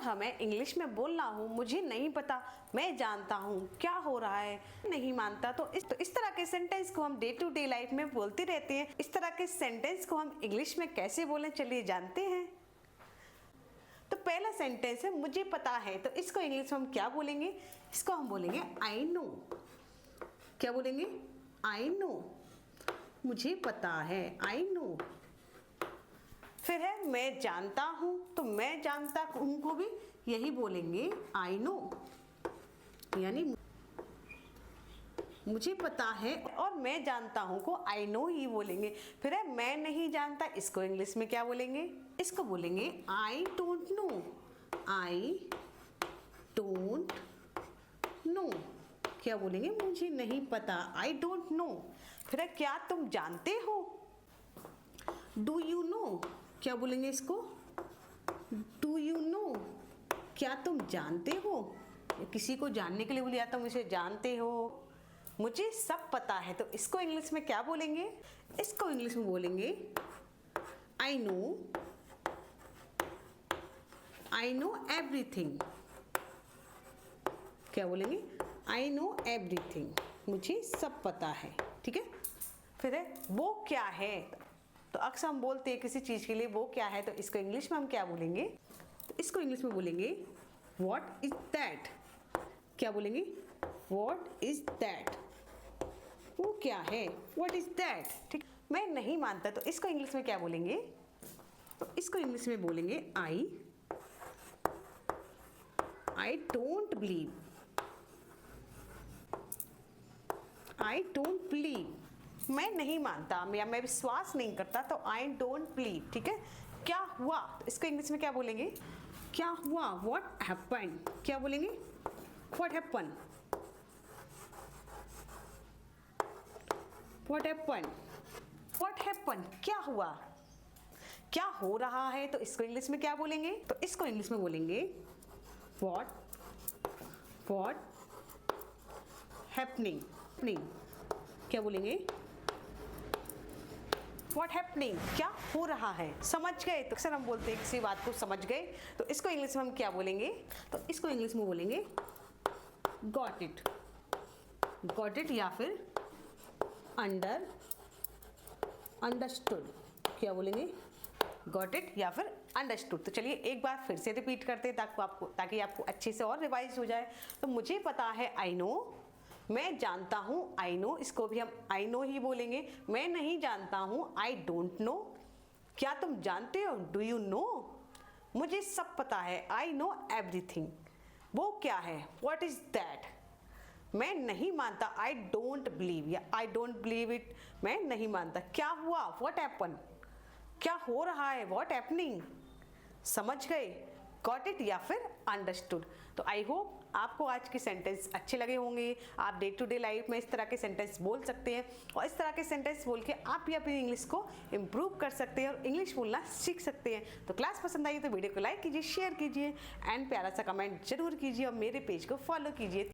हमें इंग्लिश में बोलना हो, मुझे नहीं पता, मैं जानता हूँ, क्या हो रहा है, नहीं मानता, तो इस तरह के सेंटेंस को हम डे टू डे लाइफ में बोलते रहते हैं। इस तरह के सेंटेंस को हम इंग्लिश में कैसे बोलें, चलिए जानते हैं। तो पहला सेंटेंस है मुझे पता है, तो इसको इंग्लिश में हम क्या बोलेंगे? इसको हम बोलेंगे आई नो। क्या बोलेंगे? आई नो, मुझे पता है, आई नो। फिर है मैं जानता हूं, तो मैं जानता हूं को भी यही बोलेंगे आई नो, यानी मुझे पता है। और मैं जानता हूं को आई नो ही बोलेंगे। फिर है मैं नहीं जानता, इसको इंग्लिश में क्या बोलेंगे? इसको बोलेंगे I don't know. I don't know, क्या बोलेंगे? मुझे नहीं पता, आई डोंट नो। फिर है क्या तुम जानते हो? डू यू नो, क्या बोलेंगे इसको? डू यू नो, क्या तुम जानते हो? किसी को जानने के लिए बोलिए, या तुम इसे जानते हो। मुझे सब पता है, तो इसको इंग्लिश में क्या बोलेंगे? इसको इंग्लिश में बोलेंगे आई नो एवरीथिंग। क्या बोलेंगे? आई नो एवरीथिंग, मुझे सब पता है। ठीक है। फिर है वो क्या है, तो अक्सर हम बोलते हैं किसी चीज के लिए वो क्या है, तो इसको इंग्लिश में हम क्या बोलेंगे? तो इसको इंग्लिश में बोलेंगे व्हाट इज दैट। क्या बोलेंगे? व्हाट इज दैट, वो क्या है, व्हाट इज दैट। ठीक। मैं नहीं मानता, तो इसको इंग्लिश में क्या बोलेंगे? तो इसको इंग्लिश में बोलेंगे I don't believe. I don't believe, मैं नहीं मानता या मैं विश्वास नहीं करता, तो आई डोंट बिलीव। ठीक है। क्या हुआ, तो इसको इंग्लिश में क्या बोलेंगे? क्या हुआ, व्हाट हैपन। क्या बोलेंगे? What happen, what happen, what happen, क्या हुआ, क्या हो रहा है, तो इसको इंग्लिश में क्या बोलेंगे? तो इसको इंग्लिश में बोलेंगे व्हाट हैपनिंग। क्या बोलेंगे? व्हाट हैपनिंग, क्या हो रहा है। समझ गए, तो अक्सर हम बोलते हैं किसी बात को समझ गए, तो इसको इंग्लिश में हम क्या बोलेंगे? तो इसको इंग्लिश में बोलेंगे गॉट इट, या फिर अंडरस्टूड। क्या बोलेंगे? गॉट इट या फिर अंडरस्टूड। तो चलिए एक बार फिर से रिपीट करते हैं ताकि आपको अच्छे से और रिवाइज हो जाए। तो मुझे पता है आई नो, मैं जानता हूँ आई नो, इसको भी हम आई नो ही बोलेंगे। मैं नहीं जानता हूँ आई डोंट नो। क्या तुम जानते हो? Do you know. मुझे सब पता है, आई नो एवरीथिंग। वो क्या है? What is that. मैं नहीं मानता, आई डोंट बिलीव, या आई डोंट बिलीव इट, मैं नहीं मानता। क्या हुआ? व्हाट हैपन, क्या हो रहा है, व्हाट हैपनिंग। समझ गए? गॉट इट या फिर अंडरस्टूड। तो आई होप आपको आज के सेंटेंस अच्छे लगे होंगे। आप डे टू डे लाइफ में इस तरह के सेंटेंस बोल सकते हैं, और इस तरह के सेंटेंस बोल के आप भी अपनी इंग्लिश को इम्प्रूव कर सकते हैं और इंग्लिश बोलना सीख सकते हैं। तो क्लास पसंद आई तो वीडियो को लाइक कीजिए, शेयर कीजिए एंड प्यारा सा कमेंट जरूर कीजिए, और मेरे पेज को फॉलो कीजिए।